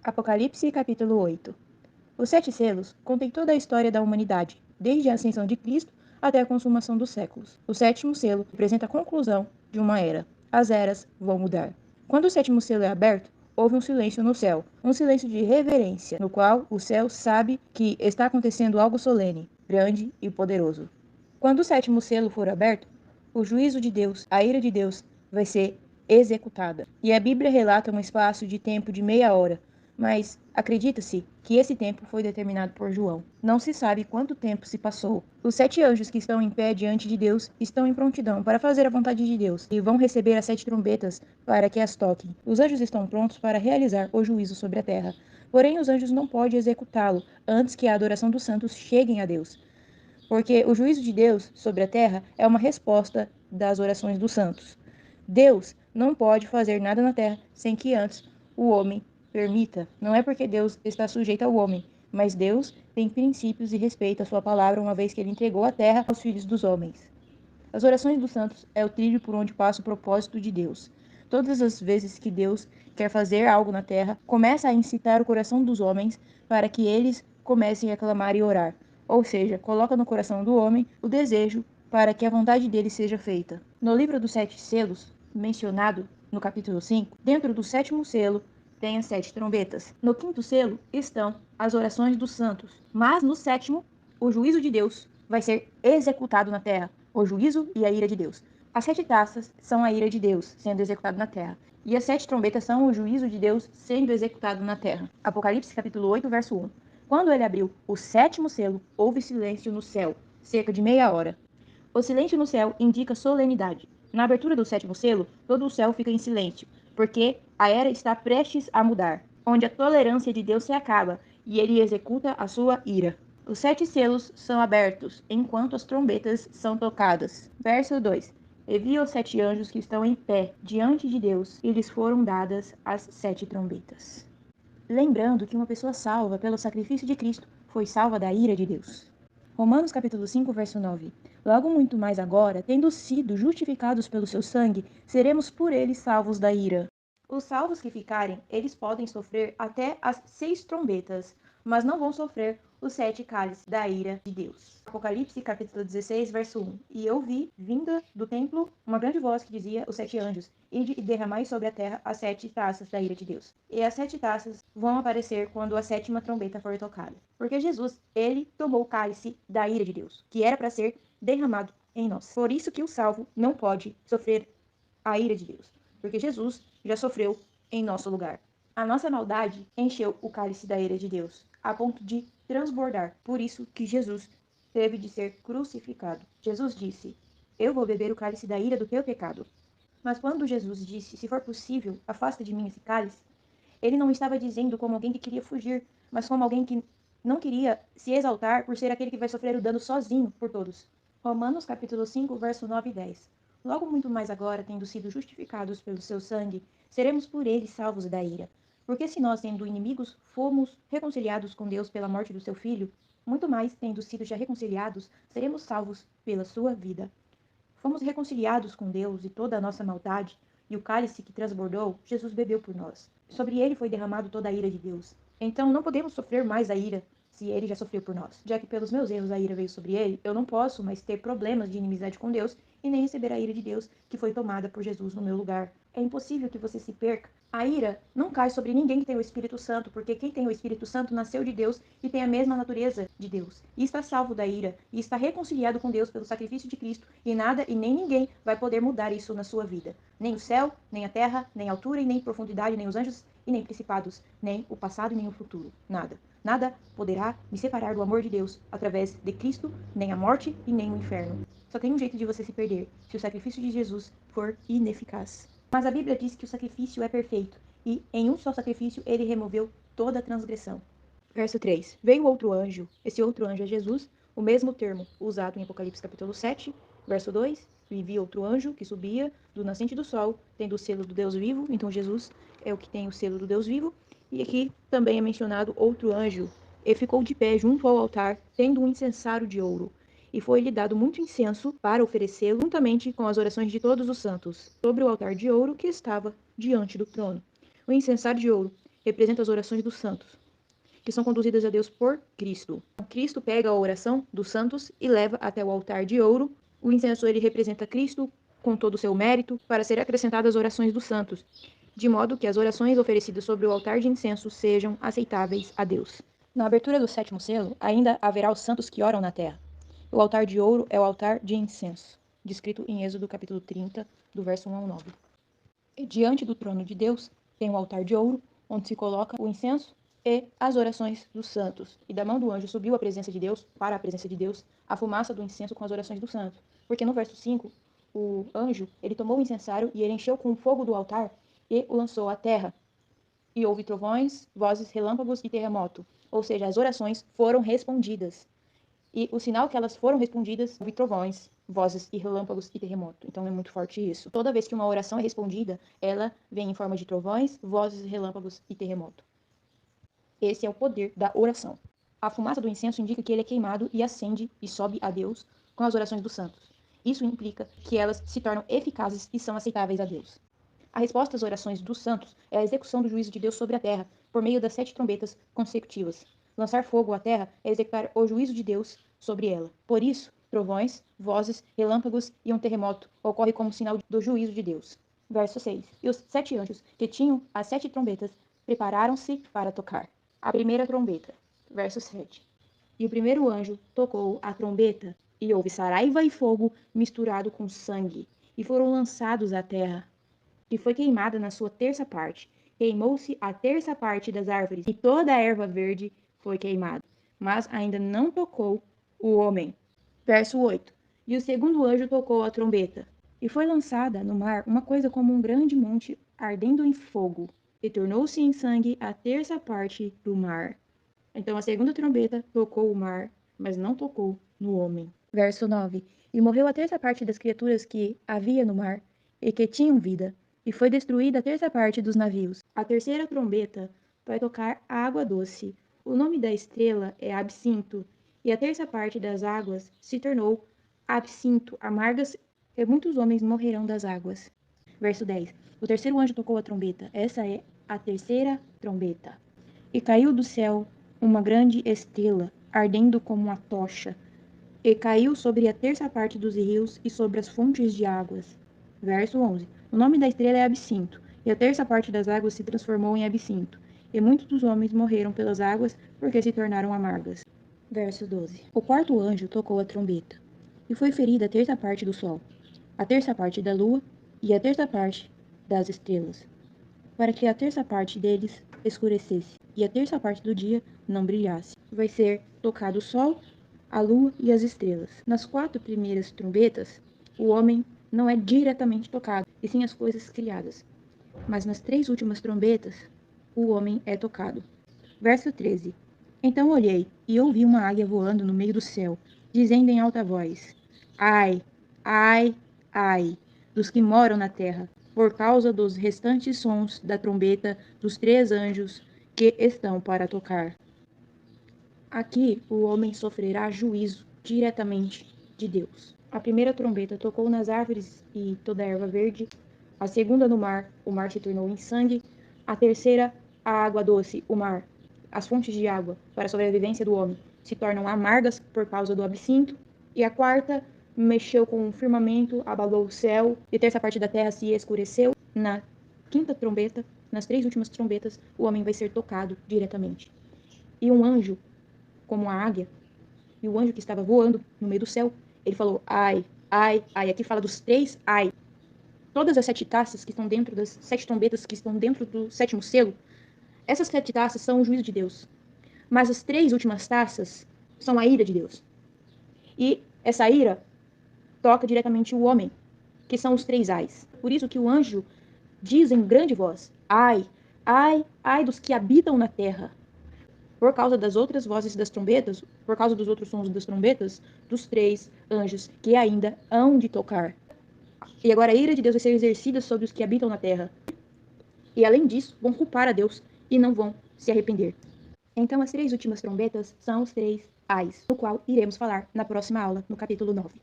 Apocalipse capítulo 8. Os 7 selos contêm toda a história da humanidade, desde a ascensão de Cristo até a consumação dos séculos. O 7º selo representa a conclusão de uma era. As eras vão mudar. Quando o 7º selo é aberto, houve um silêncio no céu, um silêncio de reverência, no qual o céu sabe que está acontecendo algo solene, grande e poderoso. Quando o 7º selo for aberto, o juízo de Deus, a ira de Deus, vai ser executada. E a Bíblia relata um espaço de tempo de meia hora, mas acredita-se que esse tempo foi determinado por João. Não se sabe quanto tempo se passou. Os 7 anjos que estão em pé diante de Deus estão em prontidão para fazer a vontade de Deus e vão receber as 7 trombetas para que as toquem. Os anjos estão prontos para realizar o juízo sobre a terra. Porém, os anjos não podem executá-lo antes que a adoração dos santos cheguem a Deus. Porque o juízo de Deus sobre a terra é uma resposta das orações dos santos. Deus não pode fazer nada na terra sem que antes o homem permita. Não é porque Deus está sujeito ao homem, mas Deus tem princípios e respeita a sua palavra, uma vez que ele entregou a terra aos filhos dos homens. As orações dos santos é o trilho por onde passa o propósito de Deus. Todas as vezes que Deus quer fazer algo na terra, começa a incitar o coração dos homens para que eles comecem a clamar e orar. Ou seja, coloca no coração do homem o desejo para que a vontade dele seja feita. No livro dos 7 selos, mencionado no capítulo 5, dentro do 7º selo tem as 7 trombetas. No 5º selo estão as orações dos santos. Mas no 7º, o juízo de Deus vai ser executado na terra. O juízo e a ira de Deus. As 7 taças são a ira de Deus sendo executado na terra. E as 7 trombetas são o juízo de Deus sendo executado na terra. Apocalipse capítulo 8, verso 1. Quando ele abriu o 7º selo, houve silêncio no céu, cerca de meia hora. O silêncio no céu indica solenidade. Na abertura do 7º selo, todo o céu fica em silêncio, porque a era está prestes a mudar, onde a tolerância de Deus se acaba e ele executa a sua ira. Os 7 selos são abertos, enquanto as trombetas são tocadas. Verso 2. E vi os 7 anjos que estão em pé diante de Deus, e lhes foram dadas as 7 trombetas. Lembrando que uma pessoa salva pelo sacrifício de Cristo foi salva da ira de Deus. Romanos capítulo 5, verso 9. Logo muito mais agora, tendo sido justificados pelo seu sangue, seremos por ele salvos da ira. Os salvos que ficarem, eles podem sofrer até as 6 trombetas, mas não vão sofrer os 7 cálices da ira de Deus. Apocalipse capítulo 16, verso 1. E eu vi, vinda do templo, uma grande voz que dizia os 7 anjos, ide e derramai sobre a terra as 7 taças da ira de Deus. E as 7 taças vão aparecer quando a 7ª trombeta for tocada. Porque Jesus, ele tomou o cálice da ira de Deus, que era para ser derramado em nós. Por isso que o salvo não pode sofrer a ira de Deus, porque Jesus já sofreu em nosso lugar. A nossa maldade encheu o cálice da ira de Deus, a ponto de transbordar. Por isso que Jesus teve de ser crucificado. Jesus disse, eu vou beber o cálice da ira do teu pecado. Mas quando Jesus disse, se for possível, afasta de mim esse cálice, ele não estava dizendo como alguém que queria fugir, mas como alguém que não queria se exaltar por ser aquele que vai sofrer o dano sozinho por todos. Romanos capítulo 5, verso 9 e 10. Logo muito mais agora, tendo sido justificados pelo seu sangue, seremos por ele salvos da ira. Porque se nós, sendo inimigos, fomos reconciliados com Deus pela morte do seu Filho, muito mais, tendo sido já reconciliados, seremos salvos pela sua vida. Fomos reconciliados com Deus e toda a nossa maldade, e o cálice que transbordou, Jesus bebeu por nós. Sobre ele foi derramado toda a ira de Deus. Então não podemos sofrer mais a ira se ele já sofreu por nós. Já que pelos meus erros a ira veio sobre ele, eu não posso mais ter problemas de inimizade com Deus e nem receber a ira de Deus que foi tomada por Jesus no meu lugar. É impossível que você se perca. A ira não cai sobre ninguém que tem o Espírito Santo, porque quem tem o Espírito Santo nasceu de Deus e tem a mesma natureza de Deus. E está salvo da ira, e está reconciliado com Deus pelo sacrifício de Cristo, e nada e nem ninguém vai poder mudar isso na sua vida. Nem o céu, nem a terra, nem a altura e nem profundidade, nem os anjos e nem principados, nem o passado e nem o futuro. Nada. Nada poderá me separar do amor de Deus através de Cristo, nem a morte e nem o inferno. Só tem um jeito de você se perder, se o sacrifício de Jesus for ineficaz. Mas a Bíblia diz que o sacrifício é perfeito, e em um só sacrifício ele removeu toda a transgressão. Verso 3. Veio outro anjo, esse outro anjo é Jesus, o mesmo termo usado em Apocalipse capítulo 7, verso 2. E vi outro anjo que subia do nascente do sol, tendo o selo do Deus vivo. Então Jesus é o que tem o selo do Deus vivo. E aqui também é mencionado outro anjo, e ficou de pé junto ao altar, tendo um incensário de ouro. E foi-lhe dado muito incenso para oferecê-lo juntamente com as orações de todos os santos, sobre o altar de ouro que estava diante do trono. O incensário de ouro representa as orações dos santos, que são conduzidas a Deus por Cristo. Cristo pega a oração dos santos e leva até o altar de ouro. O incenso ele representa Cristo com todo o seu mérito para ser acrescentadas às orações dos santos, de modo que as orações oferecidas sobre o altar de incenso sejam aceitáveis a Deus. Na abertura do sétimo selo, ainda haverá os santos que oram na terra. O altar de ouro é o altar de incenso, descrito em Êxodo capítulo 30, do verso 1 ao 9. E diante do trono de Deus tem o altar de ouro, onde se coloca o incenso e as orações dos santos. E da mão do anjo subiu a presença de Deus, para a presença de Deus, a fumaça do incenso com as orações dos santos. Porque no verso 5, o anjo, ele tomou o incensário e ele encheu com o fogo do altar e o lançou à terra. E houve trovões, vozes, relâmpagos e terremoto. Ou seja, as orações foram respondidas. E o sinal que elas foram respondidas, houve trovões, vozes e relâmpagos e terremoto. Então é muito forte isso. Toda vez que uma oração é respondida, ela vem em forma de trovões, vozes, relâmpagos e terremoto. Esse é o poder da oração. A fumaça do incenso indica que ele é queimado e ascende e sobe a Deus com as orações dos santos. Isso implica que elas se tornam eficazes e são aceitáveis a Deus. A resposta às orações dos santos é a execução do juízo de Deus sobre a terra, por meio das 7 trombetas consecutivas. Lançar fogo à terra é executar o juízo de Deus sobre ela. Por isso, trovões, vozes, relâmpagos e um terremoto ocorrem como sinal do juízo de Deus. Verso 6. E os 7 anjos que tinham as 7 trombetas prepararam-se para tocar. A primeira trombeta. Verso 7. E o primeiro anjo tocou a trombeta, e houve saraiva e fogo misturado com sangue, e foram lançados à terra, que foi queimada na sua terça parte. Queimou-se a terça parte das árvores, e toda a erva verde foi queimada. Mas ainda não tocou o homem. Verso 8. E o segundo anjo tocou a trombeta, e foi lançada no mar uma coisa como um grande monte ardendo em fogo, e tornou-se em sangue a terça parte do mar. Então a segunda trombeta tocou o mar, mas não tocou no homem. Verso 9. E morreu a terça parte das criaturas que havia no mar, e que tinham vida, e foi destruída a terça parte dos navios. A terceira trombeta vai tocar a água doce. O nome da estrela é absinto, e a terça parte das águas se tornou absinto, amargas, e muitos homens morrerão das águas. Verso 10. O terceiro anjo tocou a trombeta. Essa é a terceira trombeta. E caiu do céu uma grande estrela, ardendo como uma tocha, e caiu sobre a terça parte dos rios e sobre as fontes de águas. Verso 11. O nome da estrela é absinto, e a terça parte das águas se transformou em absinto, e muitos dos homens morreram pelas águas, porque se tornaram amargas. Verso 12. O quarto anjo tocou a trombeta, e foi ferida a terça parte do sol, a terça parte da lua e a terça parte das estrelas, para que a terça parte deles escurecesse, e a terça parte do dia não brilhasse. Vai ser tocado o sol, a lua e as estrelas. Nas 4 primeiras trombetas, o homem não é diretamente tocado, e sim as coisas criadas. Mas nas 3 últimas trombetas, o homem é tocado. Verso 13. Então olhei, e ouvi uma águia voando no meio do céu, dizendo em alta voz: Ai, ai, ai, dos que moram na terra, por causa dos restantes sons da trombeta dos 3 anjos que estão para tocar. Aqui o homem sofrerá juízo diretamente de Deus. A primeira trombeta tocou nas árvores e toda a erva verde. A segunda no mar, o mar se tornou em sangue. A terceira, a água doce, o mar. As fontes de água para a sobrevivência do homem se tornam amargas por causa do absinto. E a quarta mexeu com o firmamento, abalou o céu, e a terça parte da terra se escureceu. Na quinta trombeta, nas 3 últimas trombetas, o homem vai ser tocado diretamente. E um anjo, como a águia, e o anjo que estava voando no meio do céu, ele falou, ai, ai, ai. Aqui fala dos 3 ai. Todas as 7 taças que estão dentro das 7 trombetas que estão dentro do 7º selo, essas 7 taças são o juízo de Deus. Mas as 3 últimas taças são a ira de Deus. E essa ira toca diretamente o homem, que são os 3 ais. Por isso que o anjo diz em grande voz, ai, ai, ai dos que habitam na terra. Por causa das outras vozes das trombetas, por causa dos outros sons das trombetas, dos 3 anjos que ainda hão de tocar. E agora a ira de Deus vai ser exercida sobre os que habitam na terra. E além disso, vão culpar a Deus e não vão se arrepender. Então as 3 últimas trombetas são os 3 ais, do qual iremos falar na próxima aula, no capítulo 9.